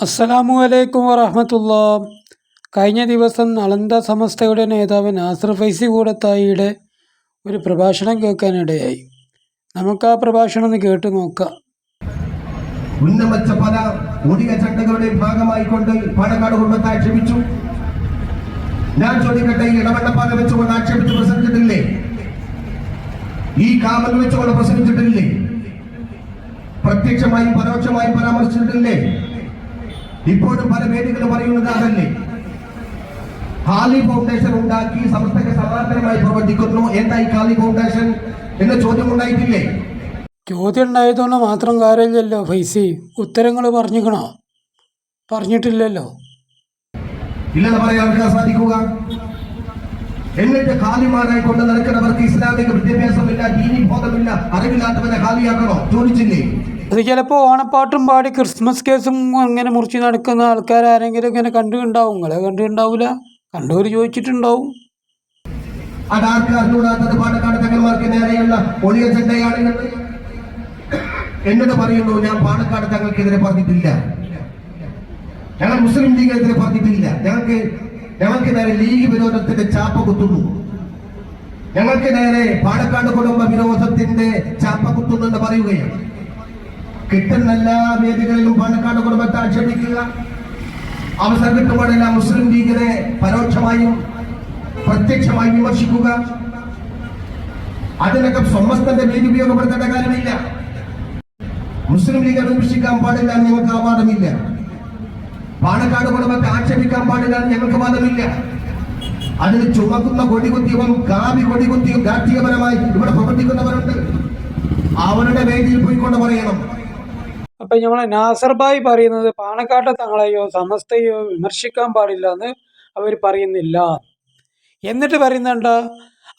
അസ്സലാമു അലൈക്കും വറഹ്മത്തുള്ളാ. കഴിഞ്ഞ ദിവസം നളന്ദ സമസ്തയുടെ നേതാവ് നാസർ ഫൈസി കൂടത്തായിയുടെ ഒരു പ്രഭാഷണം കേൾക്കാനിടയായി. നമുക്ക് ആ പ്രഭാഷണം ഒന്ന് കേട്ടു നോക്കാം. ഉന്നമച്ച പല ഒടിയ ചട്ടകളുടെ ഭാഗമായിക്കൊണ്ട് പാണക്കാട് കുടുംബത്തെ ആക്ഷേപിച്ചു. ഞാൻ ചോദിക്കട്ടെ, ഈ ഇടവണ്ണപ്പാല വെച്ചുകൊണ്ട് ആക്ഷേപിച്ച് പ്രസംഗിച്ചിട്ടില്ലേ? ഈ കാമൽ വെച്ചുകൊണ്ട് പ്രസംഗിച്ചിട്ടില്ലേ? പ്രത്യക്ഷമായും പരോക്ഷമായും പരാമർശിച്ചിട്ടില്ലേ? ഇപ്പോഴും പല വേദികൾ പറയുന്നത് അതല്ലേ? ഖാലി ഫൗണ്ടേഷൻ ഉണ്ടാക്കി സമസ്തയ്ക്ക് സമാന്തരമായി പ്രവർത്തിക്കുന്നു. എന്തായി ഖാലി ഫൗണ്ടേഷൻ എന്ന ചോദ്യം ഉണ്ടായിട്ടില്ലേ? ചോദ്യം ഉണ്ടായതുകൊണ്ട് മാത്രം കാര്യമില്ലല്ലോ ഫൈസി. ഉത്തരങ്ങൾ പറഞ്ഞിക്കണോ? പറഞ്ഞിട്ടില്ലല്ലോ. ഇല്ലെന്ന് പറയാൻ സാധിക്കുക. എന്നിട്ട് ഖാലിമാരായി കൊണ്ട് നടക്കുന്നവർക്ക് ഇസ്ലാമിക വിദ്യാഭ്യാസമില്ല, ദീനി ബോധമില്ല, അറിവില്ലാത്തവരെ ഖാലിയാക്കണോ? ചോദിച്ചില്ലേ? അത് ചിലപ്പോൾ ഓണപ്പാട്ടും പാടി ക്രിസ്മസ് കേസും അങ്ങനെ മുറിച്ച് നടക്കുന്ന ആൾക്കാരാരെങ്കിലും ഇങ്ങനെ കണ്ടുണ്ടാവും. നിങ്ങളെ കണ്ടുണ്ടാവില്ല, കണ്ടവർ ചോദിച്ചിട്ടുണ്ടാവും. അതാർക്ക് അറിഞ്ഞൂടാത്തത് പാണക്കാട് തങ്ങന്മാർക്ക് നേരെയുള്ള ഒളിയ ചെണ്ടയാണ് എന്നോട് പറയുന്നു. ഞാൻ പാണക്കാട് തങ്ങൾക്കെതിരെ പറഞ്ഞിട്ടില്ല, ഞങ്ങൾ മുസ്ലിം ലീഗിനെതിരെ പറഞ്ഞിട്ടില്ല. ഞങ്ങൾക്ക് നേരെ ലീഗ് വിരോധത്തിന്റെ ചാപ്പ കുത്തുന്നു, ഞങ്ങൾക്ക് നേരെ പാണക്കാട് കുടുംബ വിരോധത്തിന്റെ ചാപ്പ കുത്തുന്നെന്ന് പറയുകയാണ്. കിട്ടുന്ന എല്ലാ വേദികളിലും പാണക്കാട് കുടുംബത്തെ ആക്ഷേപിക്കുക, അവസരം കിട്ടുമ്പോഴെല്ലാം മുസ്ലിം ലീഗിനെ പരോക്ഷമായും പ്രത്യക്ഷമായും വിമർശിക്കുക. അതിനൊക്കെ സമസ്തന്റെ വേദി ഉപയോഗപ്പെടുത്തേണ്ട കാര്യമില്ല. മുസ്ലിം ലീഗിനെ വിമർശിക്കാൻ പാടില്ല, ഞങ്ങൾക്ക് ആ വാദമില്ല. പാണക്കാട് കുടുംബത്തെ ആക്ഷേപിക്കാൻ പാടില്ല, ഞങ്ങൾക്ക് വാദമില്ല. അതിന് ചുമക്കുന്ന കൊടികുത്തിയവും കാവി കൊടികുത്തിയും രാഷ്ട്രീയപരമായി ഇവിടെ പ്രവർത്തിക്കുന്നവരുണ്ട്. അവരുടെ വേദിയിൽ പോയിക്കൊണ്ട് പറയണം. അപ്പം നമ്മളെ നാസർ ഭായി പറയുന്നത് പാണക്കാട്ടെ തങ്ങളെയോ സമസ്തയോ വിമർശിക്കാൻ പാടില്ല എന്ന് അവർ പറയുന്നില്ല. എന്നിട്ട് പറയുന്നുണ്ട്,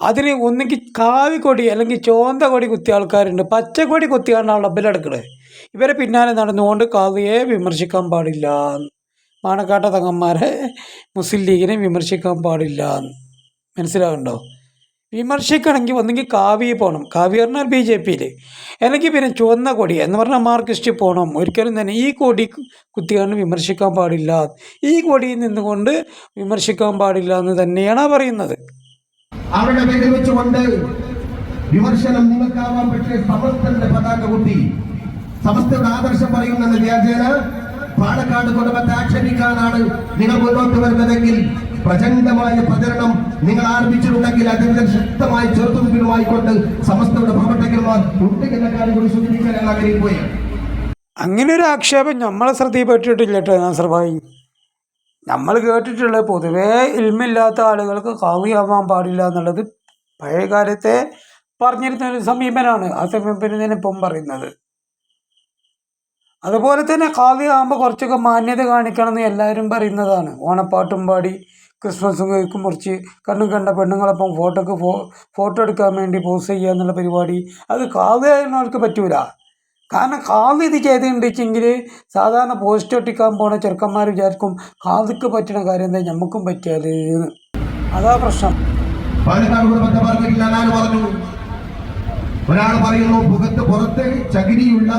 അതിന് ഒന്നെങ്കിൽ കാവിക്കൊടി അല്ലെങ്കിൽ ചുവന്ന കൊടി കുത്തിയ ആൾക്കാരുണ്ട്, പച്ചക്കൊടി കുത്തിയാണ് ഡബിലെടുക്കുന്നത്. ഇവരെ പിന്നാലെ നടന്നുകൊണ്ട് കാവിയെ വിമർശിക്കാൻ പാടില്ല, പാണക്കാട്ടെ തങ്ങന്മാരെ മുസ്ലിം ലീഗിനെ വിമർശിക്കാൻ പാടില്ല. മനസ്സിലാവുന്നുണ്ടോ? വിമർശിക്കണമെങ്കിൽ ഒന്നെങ്കിൽ കാവ്യ പോകണം, കാവ്യ പറഞ്ഞാൽ BJP-യിൽ, അല്ലെങ്കിൽ പിന്നെ ചുവന്ന കൊടി എന്ന് പറഞ്ഞാൽ മാർക്സിസ്റ്റ് പോകണം. ഒരിക്കലും തന്നെ ഈ കൊടി കുത്തിയാണ് വിമർശിക്കാൻ പാടില്ല, ഈ കൊടിയിൽ നിന്നുകൊണ്ട് വിമർശിക്കാൻ പാടില്ല എന്ന് തന്നെയാണ് പറയുന്നത്. അവരുടെ പേരിൽ വെച്ചുകൊണ്ട് വിമർശനം നിങ്ങൾക്കാവാൻ പറ്റിയ സമസ്തന്റെ പതാക കുത്തി സമസ്തയുടെ ആദർശം പറയുന്ന വ്യാജേന പാണക്കാട് കുടുംബത്തെ ആക്ഷേപിക്കാനാണ് നിങ്ങൾ മുന്നോട്ട് വരുന്നതെങ്കിൽ പ്രചണ്ഡമായ പ്രചരണം നിങ്ങൾ ആരംഭിച്ചിട്ടുണ്ടെങ്കിൽ അതിന്റെ ശക്തമായ ചെറുത്തുനിൽപ്പിലുമായിക്കൊണ്ട് സമസ്തയുടെ പ്രവർത്തകന്മാർ ഉണ്ട് എന്ന കാര്യം കൂടി സൂചിപ്പിക്കാൻ ആഗ്രഹിക്കുകയാണ്. അങ്ങനെ ഒരു ആക്ഷേപം നമ്മളെ ശ്രദ്ധയിൽപ്പെട്ടിട്ടില്ല കേട്ടോ നാസർ ഭായി. നമ്മൾ കേട്ടിട്ടുള്ളത് പൊതുവേ ഇൽമില്ലാത്ത ആളുകൾക്ക് കാവിയാവാൻ പാടില്ല എന്നുള്ളത് പഴയ കാലത്തെ പറഞ്ഞിരുന്ന ഒരു സമീപനമാണ്. ആ സമീപനം ഇപ്പം പറയുന്നത്. അതുപോലെ തന്നെ കാവിയാകുമ്പോൾ കുറച്ചൊക്കെ മാന്യത കാണിക്കണം എന്ന് എല്ലാവരും പറയുന്നതാണ്. ഓണപ്പാട്ടും പാടി ക്രിസ്മസും കേക്കും മുറിച്ച് കണ്ണും കണ്ട പെണ്ണുങ്ങളൊപ്പം ഫോട്ടോ എടുക്കാൻ വേണ്ടി പോസ് ചെയ്യുക എന്നുള്ള പരിപാടി അത് കാവിയായവർക്ക് പറ്റൂല. കാരണം കാവ്യ ഇത് ചെയ്തിട്ടുണ്ടെങ്കിൽ സാധാരണ പോസ്റ്റ് ഒട്ടിക്കാൻ പോണ ചെറുക്കന്മാർ വിചാരിക്കും കാവ്യക്ക് പറ്റുന്ന കാര്യം എന്താ നമുക്കും പറ്റിയാൽ. അതാ പ്രശ്നം. ഒരാൾ പറയുന്നു മുഖത്ത് പുറത്ത് ചകിരിയുള്ള,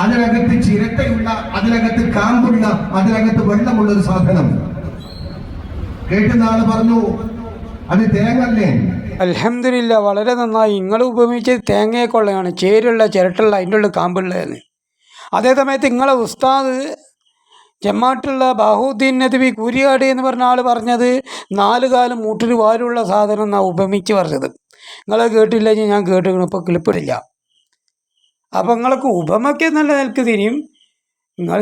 അതിനകത്ത് ചിരട്ടയുള്ള, അതിനകത്ത് കാമ്പുള്ള, അതിനകത്ത് വെള്ളമുള്ള ഒരു സാധനം. കേട്ടുന്ന ആള് പറഞ്ഞു അത് തേങ്ങല്ലേ. അൽഹംദുലില്ലാ, വളരെ നന്നായി. നിങ്ങൾ ഉപയോഗിച്ചത് തേങ്ങയെ കൊള്ളയാണ്, ചേരുള്ള, ചിരട്ടുള്ള, അതിൻ്റെ ഉള്ള കാമ്പുള്ളതെന്ന്. അതേ സമയത്ത് നിങ്ങളെ ഉസ്താദ് ജമാട്ടുള്ള ബാഹുദ്ദീൻ നദ്വി കൂരിയാട് എന്ന് പറഞ്ഞ ആൾ പറഞ്ഞത് 4 കാലം മൂട്ടിൽ വാലുള്ള സാധനം എന്നാണ് ഉപമിച്ച് പറഞ്ഞത്. നിങ്ങളെ കേട്ടില്ലെങ്കിൽ ഞാൻ കേട്ടിരിക്കണം, ഇപ്പോൾ ക്ലിപ്പിടില്ല. അപ്പം നിങ്ങൾക്ക് ഉപമയ്ക്ക് നല്ല നിലക്ക് തിരിയും.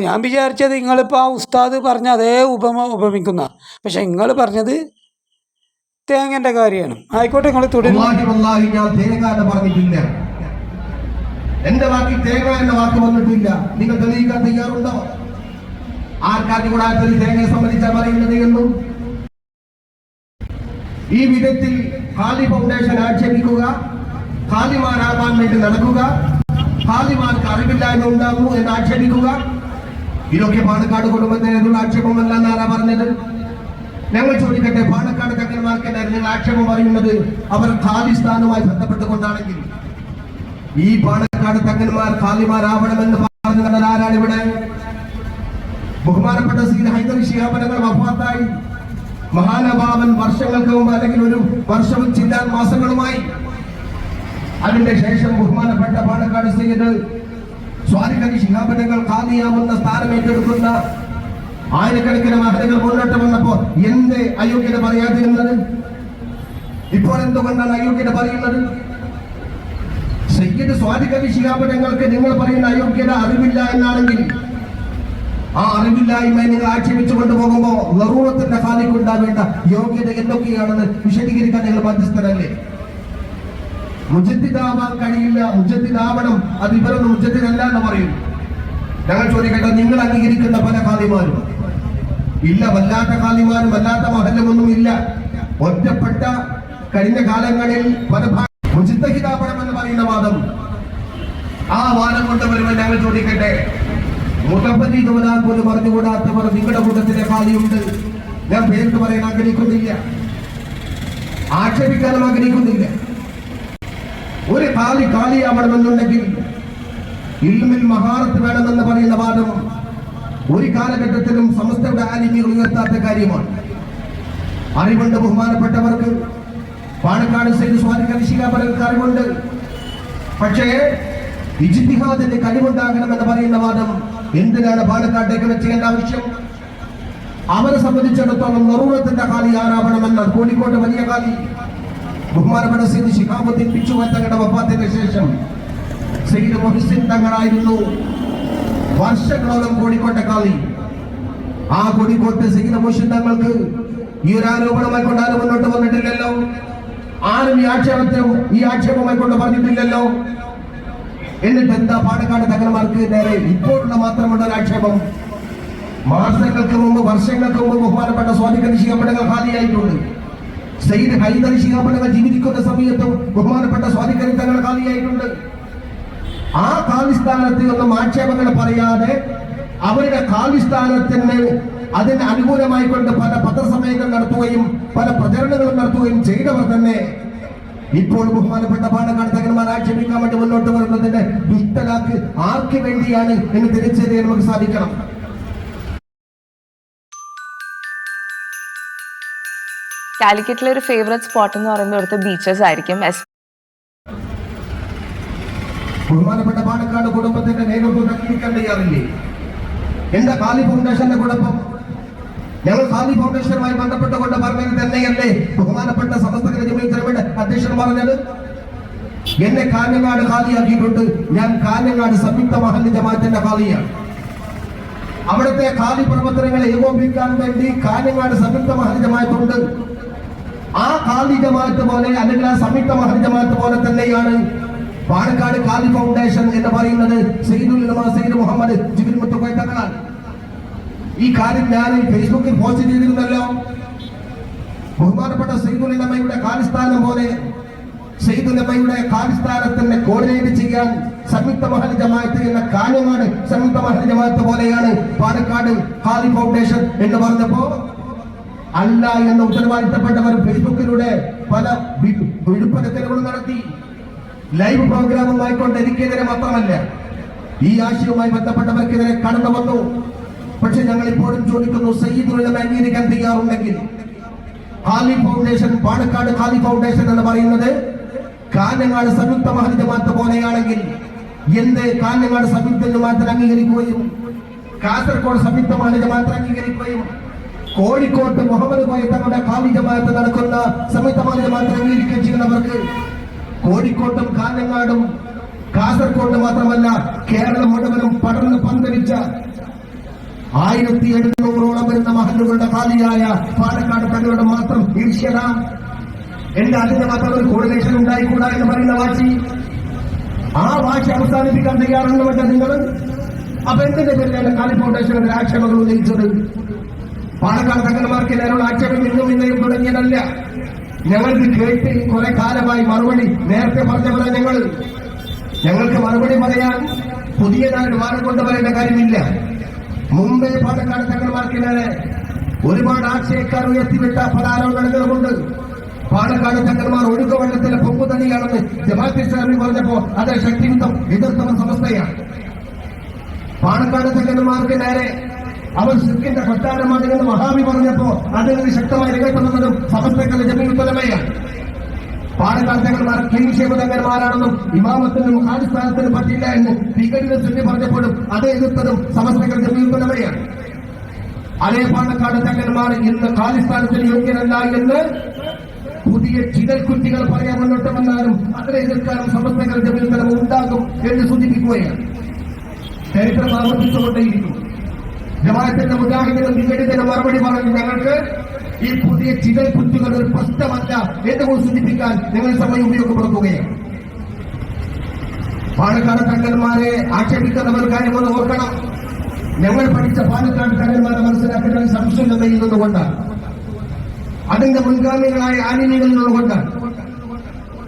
ഞാൻ വിചാരിച്ചത് നിങ്ങളിപ്പോൾ ആ ഉസ്താദ് പറഞ്ഞ അതേ ഉപമിക്കുന്ന, പക്ഷെ നിങ്ങൾ പറഞ്ഞത് തേങ്ങന്റെ കാര്യമാണ്. ആയിക്കോട്ടെ, നിങ്ങൾ തുടരും. എന്റെ വാക്കിൽ തേങ്ങ എന്ന വാക്ക് വന്നിട്ടില്ല. നിങ്ങൾ തെളിയിക്കാൻ തയ്യാറുണ്ടോ? ആർക്കറികൂടാത്ത തേങ്ങയെ സംബന്ധിച്ചാണ് പറയുന്നത് എന്നും ഈ വിധത്തിൽ ഖാലി ഫൗണ്ടേഷൻ ആക്ഷേപിക്കുക, ഖാലിമാരാകാൻ വേണ്ടി നടക്കുക, ഖാലിമാർക്ക് അറിവില്ലായ്മ ഉണ്ടാകുന്നു എന്ന് ആക്ഷേപിക്കുക, ഇതൊക്കെ പാണക്കാട് കുടുംബത്തിനുള്ള ആക്ഷേപമല്ല എന്നാരാ പറഞ്ഞത്? ഞങ്ങൾ ചോദിക്കട്ടെ, പാണക്കാട് തങ്ങന്മാർക്ക് നിങ്ങൾ ആക്ഷേപം പറയുന്നത് അവർ ഖാലിസ്ഥാനുമായി ബന്ധപ്പെട്ടുകൊണ്ടാണെങ്കിൽ ഈ പാണക്കാട് തങ്ങന്മാർ ഖാലിമാരാവണമെന്ന് പറഞ്ഞത് ആരാണ് ഇവിടെ? ബഹുമാനപ്പെട്ട സയ്യിദ് ഹൈദർ ശിഹാബ് തങ്ങൾ വഫാത്തായി. മഹാനുഭാവൻ വർഷങ്ങൾക്ക് മുമ്പ്, അല്ലെങ്കിൽ ഒരു വർഷവും ചില്ലാൻ മാസങ്ങളുമായി. അതിന്റെ ശേഷം ബഹുമാനപ്പെട്ട പാണക്കാട് സയ്യിദ് സ്വാദിഖ് അലി ശിഹാബ് തങ്ങൾ ഖാദിയാവുന്ന സ്ഥാനം ഏറ്റെടുക്കുന്ന ആയിരക്കണക്കിന് മഹലുകൾ മുന്നോട്ട് വന്നപ്പോ എന്ത് അയോഗ്യത പറയാതിരുന്നത്? ഇപ്പോൾ എന്തുകൊണ്ടാണ് അയോഗ്യത പറയുന്നത്? സയ്യിദ് സ്വാദിഖ് അലി ശിഹാബ് തങ്ങൾക്ക് നിങ്ങൾ പറയുന്ന അയോഗ്യത അറിവില്ല എന്നാണെങ്കിൽ, ആ അറിവില്ലായ്മ നിങ്ങൾ ആക്ഷേപിച്ചു കൊണ്ടുപോകുമ്പോ ലറൂറത്തിന്റെ ഖാലിക്ക് ഉണ്ടാവേണ്ട യോഗ്യത എന്തൊക്കെയാണെന്ന് വിശദീകരിക്കാൻ നിങ്ങൾ ബാധ്യസ്ഥരല്ലേ? മുജദ്ദിദാവാൻ കഴിയില്ല, മുജദ്ദിദാവണം, അത് ഇവരൊന്നും മുജദ്ദിദല്ല എന്ന് പറയും. ഞങ്ങൾ ചോദിക്കട്ടെ, നിങ്ങൾ അംഗീകരിക്കുന്ന പല ഖാദിമാരും ഇല്ല, വല്ലാത്ത ഖാദിമാരും വല്ലാത്ത മഹല്ലമൊന്നും ഇല്ല. ഒറ്റപ്പെട്ട കഴിഞ്ഞ കാലങ്ങളിൽ പല മുജിത്തഹിദാവണം എന്ന് പറയുന്ന വാദം, ആ വാദം കൊണ്ടുവരുമ്പോൾ ഞങ്ങൾ ചോദിക്കട്ടെ, മുതപ്പതി തോന്നാൻ പോലും പറഞ്ഞുകൂടാത്തവർ നിങ്ങളുടെ കൂട്ടത്തിലെ ഖാദിയുണ്ട്. ഞാൻ പേർക്ക് പറയാൻ ആഗ്രഹിക്കുന്നില്ല, ആക്ഷേപിക്കാനും ആഗ്രഹിക്കുന്നില്ല. ഒരു ഖാലിയാവണമെന്നുണ്ടെങ്കിൽ ഇൽമിൽ മഹാറത്ത് വേണമെന്ന് പറയുന്ന വാദം ഒരു കാലഘട്ടത്തിലും സമസ്തയുടെ ആലിമികൾ ഉയർത്താത്ത കാര്യമാണ്. അറിവുണ്ട് ബഹുമാനപ്പെട്ടവർക്ക്, പാണക്കാട് സയ്യിദ് സ്വാദിഖ് അലി ശിഹാബ് തങ്ങൾക്ക് അറിവുണ്ട്. പക്ഷേ ഇജ്തിഹാദിന്റെ കഴിവുണ്ടാകണമെന്ന് പറയുന്ന വാദം എന്തിനാണ് പാണക്കാട്ടേക്ക് വെച്ചേണ്ട ആവശ്യം? അവരെ സംബന്ധിച്ചിടത്തോളം നറൂറത്തിന്റെ ഖാലി ആരാവണമെന്ന് കോഴിക്കോട് വലിയ ഖാലി ബഹുമാനപ്പെട്ട സയ്യിദ് ശിഹാബുദ്ദീൻ പിച്ചുവ തങ്ങളുടെ വഫാത്തിന് ശേഷം സയ്യിദ് മുഹ്സിൻ തങ്ങളായിരുന്നു വർഷങ്ങളോളം കോഴിക്കോട്ടെ ഖാലി. ആ കോഴിക്കോട്ട് സയ്യിദ് മുഹ്സിൻ തങ്ങൾക്ക് ഈ ഒരു ആരോപണമായി കൊണ്ട് ആരും മുന്നോട്ട് വന്നിട്ടില്ലല്ലോ. ആരും ഈ ആക്ഷേപമായി കൊണ്ട് പറഞ്ഞിട്ടില്ലല്ലോ. എന്നിട്ട് എന്താ പാണക്കാട് തങ്ങന്മാർക്ക് നേരെ ഇപ്പോഴുള്ള മാത്രമുള്ള ഒരു ആക്ഷേപം? മാസങ്ങൾക്ക് മുമ്പ്, വർഷങ്ങൾക്ക് മുമ്പ് ബഹുമാനപ്പെട്ട സ്വാദിഖ് അലി ശിഹാബ് തങ്ങൾ ഖാലിയായിട്ടുണ്ട്. സയ്യിദ് ഹൈദർ ശിഹാബ് തങ്ങൾ ജീവിക്കുന്ന സമയത്തും ബഹുമാനപ്പെട്ട സ്വാദിഖ് അലി തങ്ങൾ ഖാലിയായിട്ടുണ്ട്. ആ ഖാലിസ്ഥാനത്ത് ഒന്നും ആക്ഷേപങ്ങൾ പറയാതെ അവരുടെ ഖാലിസ്ഥാനത്തിന് അതിന് അനുകൂലമായി കൊണ്ട് പല പത്രസമ്മേളനങ്ങൾ നടത്തുകയും പല പ്രചരണങ്ങളും നടത്തുകയും ചെയ്തവർ തന്നെ ഇപ്പോൾ ബഹുമാനപ്പെട്ട പാണക്കാട് തങ്ങന്മാർ ആക്ഷേപിക്കാൻ വേണ്ടി മുന്നോട്ട് വരുന്നതിന്റെ ദുഷ്ടലാക്ക് ആർക്ക് വേണ്ടിയാണ് എന്ന് തിരിച്ചറിയാൻ നമുക്ക് സാധിക്കണം. കാലിക്കറ്റിലെ ഒരു ഫേവറേറ്റ് സ്പോട്ട് എന്ന് പറയുന്നത് ഇവിടുത്തെ ബീച്ചസ് ആയിരിക്കും. ബഹുമാനപ്പെട്ട പാണക്കാട് കുടുംബത്തിന്റെ നേതൃത്വം അംഗീകരിക്കാൻ തയ്യാറില്ലേ? എന്താ ഖാലി ഫൗണ്ടേഷന്റെ കുഴപ്പം? ഞങ്ങൾ ഖാലി ഫൗണ്ടേഷനുമായി ബന്ധപ്പെട്ടുകൊണ്ട് പറഞ്ഞത് തന്നെയല്ലേ ബഹുമാനപ്പെട്ട സമസ്ത ജമീഅത്തുൽ ഉലമയുടെ അധ്യക്ഷൻ പറഞ്ഞത്? എന്നെ കാഞ്ഞങ്ങാട് ഖാലിയാക്കിയിട്ടുണ്ട്. ഞാൻ കാഞ്ഞങ്ങാട് സംയുക്ത മഹല്ല് ജമാഅത്തിന്റെ ഖാലിയാണ്. അവിടുത്തെ ഖാലി പ്രവർത്തനങ്ങളെ ഏകോപിപ്പിക്കാൻ വേണ്ടി കാഞ്ഞങ്ങാട് സംയുക്ത മഹല്ല് ജമാഅത്തുണ്ട്. ആ ഖാലി ജമാഅത്ത് പോലെ, അല്ലെങ്കിൽ ആ സംയുക്ത മഹല്ല് ജമാഅത്ത് പോലെ തന്നെയാണ് പാണക്കാട് ഖാലി ഫൗണ്ടേഷൻ എന്ന് പറയുന്നത്. സയ്യിദുൽ ഉലമ സയ്യിദ് മുഹമ്മദ് ജിബ്രീൽ മുത്തുക്കോയ തങ്ങളാണ്. ഈ കാര്യം ഞാൻ ഫേസ്ബുക്കിൽ പോസ്റ്റ് ചെയ്തിരുന്നല്ലോ. ബഹുമാനപ്പെട്ട സയ്യിദുൽ ഉലമയുടെ ഖാലിസ്ഥാനം പോലെ സയ്യിദുൽ ഉലമയുടെ ഖാലിസ്ഥാനത്തിന്റെ കോർഡിനേറ്റ് ചെയ്യാൻ സംയുക്ത മഹല്ല് ജമാഅത്ത് എന്ന കാഞ്ഞങ്ങാട് സംയുക്ത മഹല്ല് ജമാഅത്ത് പോലെയാണ് പാണക്കാട് ഖാലി ഫൗണ്ടേഷൻ എന്ന് പറഞ്ഞപ്പോ അല്ല എന്ന ഉത്തരവാദിത്തപ്പെട്ടവർ ഫേസ്ബുക്കിലൂടെ പല വിടുപ്പകത്തലുകളും നടത്തി. ലൈവ് പ്രോഗ്രാമുമായി കൊണ്ട് എനിക്കെതിരെ മാത്രമല്ല, ഈ ആശയവുമായി ബന്ധപ്പെട്ടവർക്കെതിരെ കടന്നു വന്നു. പക്ഷെ ഞങ്ങൾ ഇപ്പോഴും ചോദിക്കുന്നു, സയ്യിദുൽ ഉലമ അംഗീകരിക്കാൻ തയ്യാറുണ്ടെങ്കിൽ ഖാലി ഫൗണ്ടേഷൻ, പാണക്കാട് ഖാലി ഫൗണ്ടേഷൻ എന്ന് പറയുന്നത് കാഞ്ഞങ്ങാട് സംയുക്ത മഹല്ല് ജമാഅത്ത് പോലെയാണെങ്കിൽ എന്ത് കാഞ്ഞങ്ങാട് സംയുക്ത ജമാഅത്തിന് അംഗീകരിക്കുകയും കാസർഗോഡ് സംയുക്ത മഹല്ല് ജമാഅത്ത് അംഗീകരിക്കുകയും കോഴിക്കോട്ട് മുഹമ്മദ് കോയ തങ്ങളുടെ ഖാലി ജമാഅത്ത് നടക്കുന്ന സംയുക്ത മഹല്ല് ജമാഅത്ത് അംഗീകരിക്കുകയും ചെയ്യുന്നവർക്ക് കോഴിക്കോട്ടും കാഞ്ഞങ്ങാടും കാസർഗോഡ് മാത്രമല്ല കേരളം മുഴുവനും പടർന്ന് പന്തലിച്ച 1700ഓളം വരുന്ന മഹല്ലുകളുടെ ഖാലിയായ പാണക്കാട് തങ്ങളുടെ മാത്രം ഈർഷ്യത. എന്റെ അതിന്റെ മാത്രം ഒരു കോർഡിനേഷൻ ഉണ്ടായിക്കൂടാ എന്ന് പറയുന്ന വാശി, ആ വാശി അവസാനിപ്പിക്കാൻ തയ്യാറുണ്ട് മറ്റേ നിങ്ങൾ. അപ്പൊ എന്തിന്റെ പേരിലാണ് ഖാലി ഫൗണ്ടേഷനെതിരെ ആക്ഷേപങ്ങൾ ഉന്നയിച്ചത്? പാണക്കാട് തങ്ങന്മാർക്ക് നേരെയുള്ള ആക്ഷേപം ഇന്നും ഇന്നയും തുടങ്ങിയതല്ല. ഞങ്ങൾക്ക് കേട്ട് കുറെ കാലമായി മറുപടി നേരത്തെ പറഞ്ഞവരെ ഞങ്ങൾക്ക് മറുപടി പറയാൻ പുതിയതായിട്ട് വാരം കൊണ്ടുവരേണ്ട കാര്യമില്ല. മുമ്പേ പാണക്കാട് തങ്ങന്മാർക്ക് നേരെ ഒരുപാട് ആശയക്കാർ ഉയർത്തിവിട്ട പല ആരോപണങ്ങളുമുണ്ട്. പാണക്കാട് തങ്ങന്മാർ ഒഴുകുവെള്ളത്തിലെ പൊമ്പു തന്നെയാണെന്ന് ജമാഅത്തെ ഇസ്ലാമി പറഞ്ഞപ്പോ അതേ ശക്തിയുക്തം എതിർത്തവർ സമസ്തയാണ്. പാണക്കാട് തങ്ങന്മാർക്ക് നേരെ അവർ ശിർക്കിന്റെ കൊട്ടാരമാണെന്ന് മഹാവി പറഞ്ഞപ്പോ അതിന് ശക്തമായി രംഗത്തുന്നതും സമസ്തകളുടെ ജമീഉലമയാണ്. പാലക്കാട് തങ്ങന്മാർ ക്ലീൻഷേപ്പ് തങ്ങന്മാരാണെന്നും ഇമാമത്തിനും ഖാലിസ്ഥാനത്തിനും പറ്റില്ല എന്ന് ഭീകരത ചൊല്ലി പറഞ്ഞപ്പോഴും അതേ എതിർത്തതും സമസ്തകളുടെ ജമീഉലമയാണ്. അതേ പാലക്കാട് തങ്ങന്മാർ ഇന്ന് ഖാലിസ്ഥാനത്തിന് യോഗ്യനല്ല എന്ന് പുതിയ ചിതൽ കുറ്റികൾ പറയാൻ മുന്നോട്ട് വന്നാലും അതിനെ എതിർക്കാനും സമസ്തകളുടെ ജമീഉലമ ഉണ്ടാകും എന്ന് സൂചിപ്പിക്കുകയാണ്. ചരിത്രം ആവർത്തിച്ചുകൊണ്ടേയിരിക്കും. ജമാഅത്തിന്റെ മുജാഹിദിനും വിഘടിതനും മറുപടി പറഞ്ഞു, ഞങ്ങൾക്ക് ഈ പുതിയ ചിതൽ കുറ്റുകൾ ഒരു പ്രശ്നമല്ല എന്ന് സൂചിപ്പിക്കാൻ നിങ്ങൾ സമയം ഉപയോഗപ്പെടുത്തുകയാണ്. പാലക്കാട് തങ്ങന്മാരെ ആക്ഷേപിക്കുന്നവർ കാര്യമൊന്ന് ഓർക്കണം. ഞങ്ങൾ പഠിച്ച പാലക്കാട് തങ്ങന്മാരെ മനസ്സിലാക്കുന്നത് സംശുദ്ധതയിൽ നിന്നുകൊണ്ടാണ്, അതിന്റെ മുൻഗാമികളായ ആലിമികളിൽ നിന്നുകൊണ്ടാണ്.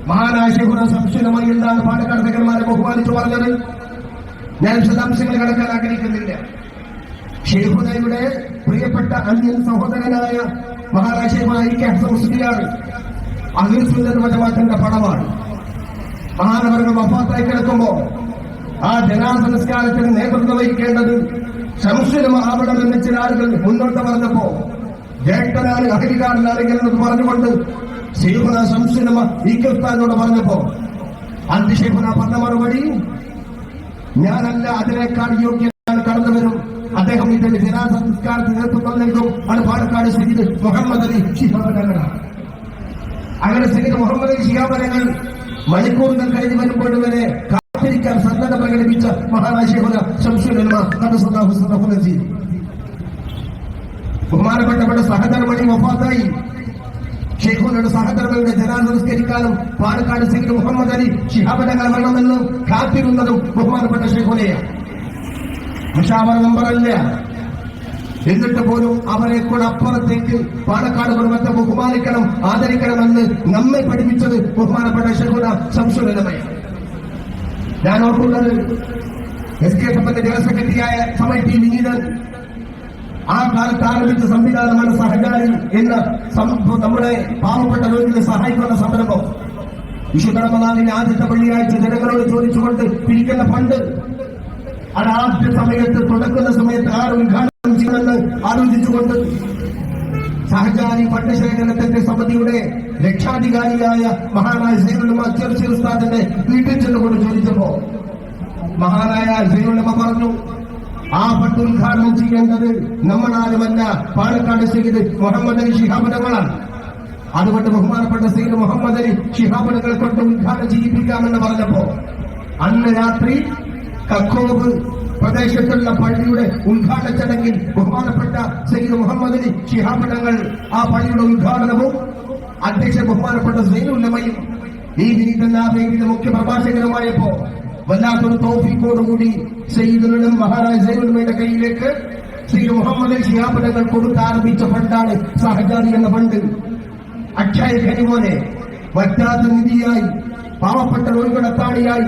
മഹാനായ ശൈഖുന സംശുദ്ധമായി എന്താണ് പാലക്കാട് തങ്ങന്മാരെ ബഹുമാനിച്ചു പറഞ്ഞത് ഞാൻ വിശദാംശങ്ങൾ കടക്കാൻ ആഗ്രഹിക്കുന്നില്ല. ശൈഖുനയുടെ പ്രിയപ്പെട്ട അന്യൻ സഹോദരനായ മഹാനായ ശൈഖുന മുസ്ലിയാണ്. അഹ്ലുൽ സുന്നത്ത് വൽ ജമാഅത്തിന്റെ പടമാണ്. മഹാനവറുകൾ വഫാത്തായി കിടക്കുമ്പോ ആ ജനാസ സംസ്കാരത്തിന് നേതൃത്വം വഹിക്കേണ്ടത് ശംസുൽ ആവണമെന്ന് ചില ആളുകൾ മുന്നോട്ട് പറഞ്ഞപ്പോ ജേഷ്ഠനാണ് അഹരികാരനാണെങ്കിൽ എന്ന് പറഞ്ഞുകൊണ്ട് ശൈഖുന ശംസുൽ ഈക്കുസ്താനോട് പറഞ്ഞപ്പോ അന്ത് ശൈഖുന പറഞ്ഞ മറുപടി, ഞാനല്ല, അതിനേക്കാൾ യോഗ്യനാണ് കടന്നു വരും. അദ്ദേഹം ഇതിന്റെ ജനാസ സംസ്കാരത്തിന് നേതൃത്വം നൽകും. അത് പാലക്കാട് സയ്യിദ് മുഹമ്മദ് അലി ശിഹാബ് തങ്ങളാണ്. അങ്ങനെ സയ്യിദ് മുഹമ്മദ് അലി ശിഹാബ് തങ്ങൾ മണിക്കൂറുകൾ കഴിഞ്ഞ് വരുമ്പോഴും വരെ കാത്തിരിക്കാൻ സന്നദ്ധ പ്രകടിപ്പിച്ച മഹാനായ ശൈഖുന ശംസുൽ ഉലമ ഖദ്ദസല്ലാഹു സിർറഹു അസീസ്. ബഹുമാനപ്പെട്ടവരുടെ സഹധർമ്മണി വഫാത്തായി. ശൈഖുനയുടെ സഹധർമ്മയുടെ ജനാസ സംസ്കരിക്കാനും പാലക്കാട് സയ്യിദ് മുഹമ്മദ് അലി ശിഹാബ് തങ്ങൾ വരണമെന്നും കാത്തിരുന്നതും ബഹുമാനപ്പെട്ട ശൈഖുനയാണ്. മുഷാവറ നമ്പറല്ല. എന്നിട്ട് പോലും അവരെ കൂടെ അപ്പുറത്തേക്ക് പാലക്കാട് കുടുംബത്തെ ബഹുമാനിക്കണം, ആദരിക്കണമെന്ന് നമ്മെ പഠിപ്പിച്ചത് ബഹുമാനപ്പെട്ട ശൈഖുന ശംസുൽ ഉലമയാണ്. ഞാൻ ഓർക്കുന്നത് എസ്കെഎഫിന്റെ ജനറൽ സെക്രട്ടറിയായ സമയത്ത് പിന്നീട് ആ കാലത്ത് ആരംഭിച്ച സംവിധാനമാണ് സഹകാരി എന്ന നമ്മുടെ പാവപ്പെട്ട രോഗികളെ സഹായിക്കുന്ന സംരംഭം. വിശുദ്ധ റമദാനിലെ ആദ്യത്തെ വെള്ളിയാഴ്ച ജനങ്ങളോട് ചോദിച്ചുകൊണ്ട് പിരിക്കുന്ന ഫണ്ട് അത് ആദ്യ സമയത്ത് തുടക്കുന്ന സമയത്ത് ആര് ഉദ്ഘാടനം ചെയ്യുമെന്ന് ആലോചിച്ചുകൊണ്ട് സഹചാരി ഫണ്ട് ശേഖരണത്തിന്റെ സമിതിയുടെ രക്ഷാധികാരിയായ മഹാനായ സയ്യിദുൽ ഉലമ ചെറുശ്ശേരി ഉസ്താദിന്റെ വീട്ടിൽ ചെന്നുകൊണ്ട് ചോദിച്ചപ്പോ മഹാനായ സയ്യിദുൽ ഉലമ പറഞ്ഞു, ആ ഫണ്ട് ഉദ്ഘാടനം ചെയ്യേണ്ടത് നമ്മളാരുമല്ല, പാലക്കാട് സയ്യിദ് മുഹമ്മദ് അലി ശിഹാബ് തങ്ങളാണ്. അതുകൊണ്ട് ബഹുമാനപ്പെട്ട സയ്യിദ് മുഹമ്മദ് അലി ശിഹാബ് തങ്ങളെ കൊണ്ട് ഉദ്ഘാടനം ചെയ്യിപ്പിക്കാമെന്ന് പറഞ്ഞപ്പോ അന്ന് രാത്രി കക്കോബ് പ്രദേശത്തുള്ള പള്ളിയുടെ ഉദ്ഘാടന ചടങ്ങിൽ ബഹുമാനപ്പെട്ട സയ്യിദ് മുഹമ്മദ് അലി ശിഹാബ് തങ്ങൾ ആ പള്ളിയുടെ ഉദ്ഘാടനവും അധ്യക്ഷൻ ബഹുമാനപ്പെട്ട സയ്യിദുൽ ഉലമയും ഈ വിനീതല്ലാ വേദിയുടെ മുഖ്യ പ്രഭാഷകരുമായപ്പോ വല്ലാത്തൊരു തൗഫീഖോടുകൂടി സയ്യിദുൽ ഉലമ മഹാനായ സയ്യിദുൽ ഉലമയുടെ കയ്യിലേക്ക് സയ്യിദ് മുഹമ്മദ് അലി ശിഹാബ് തങ്ങൾ കൊടുത്താരംഭിച്ച ഫണ്ടാണ് സഹജാരി എന്ന ഫണ്ട്. അക്ഷയ ഖനി പോലെ വറ്റാത്ത നിധിയായി, പാവപ്പെട്ട രോഗികളുടെ താടിയായി,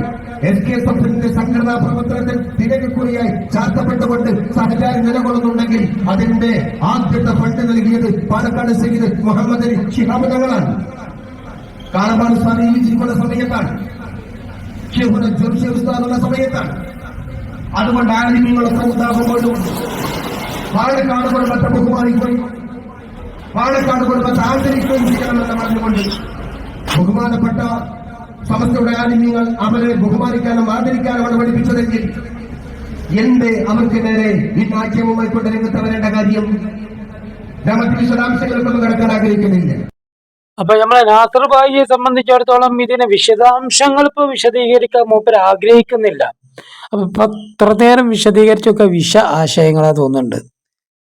എസ്കെഎഫിന്റെ സംഘടനാ പ്രവർത്തനത്തിൽ തിരക്കുറിയായി ചാർത്തപ്പെട്ടുകൊണ്ട് സഹചാരി നിലകൊള്ളുന്നുണ്ടെങ്കിൽ അതിന്റെ ആദ്യത്തെ ഫണ്ട് നൽകിയത് പാലക്കാട് സയ്യിദ് മുഹമ്മദ് അലി ശിഹാബ് തങ്ങളാണ്. കാലമാണ് സ്വാമി ജീവിച്ചിരിക്കുന്ന സമയത്താണ്, ശൈഖുന ചെറുശ്ശേരി ഉസ്താദുള്ള സമയത്താണ്. അതുകൊണ്ട് ആലിമീങ്ങളൊക്കെ ഉണ്ടാകുമ്പോഴും പാലക്കാട് കുടുംബത്തെ ബഹുമാനിക്കുകയും പാലക്കാട് കുടുംബത്തെ ആദരിക്കുകയും ചെയ്യണമെന്ന് പറഞ്ഞുകൊണ്ട് ബഹുമാനപ്പെട്ട സമസ്തയുടെ ആലിമീങ്ങൾ അവരെ ബഹുമാനിക്കാനും ആദരിക്കാനുമാണ് പഠിപ്പിച്ചതെങ്കിൽ എന്റെ അവർക്ക് നേരെ ഇന്നാക്യവുമായി കൊണ്ട് രംഗത്ത് വരേണ്ട കാര്യം ഞാൻ മറ്റു വിശദാംശങ്ങൾക്കൊന്നും കിടക്കാൻ ആഗ്രഹിക്കുന്നില്ല. അപ്പൊ നമ്മളെ നാസർ ഭായിയെ സംബന്ധിച്ചിടത്തോളം ഇതിനെ വിശദാംശങ്ങൾ ഇപ്പൊ വിശദീകരിക്കാൻ മൂപ്പർ ആഗ്രഹിക്കുന്നില്ല. അപ്പൊ ഇപ്പൊ ഇത്ര നേരം വിശദീകരിച്ചൊക്കെ ആശയങ്ങളാ തോന്നുന്നുണ്ട്.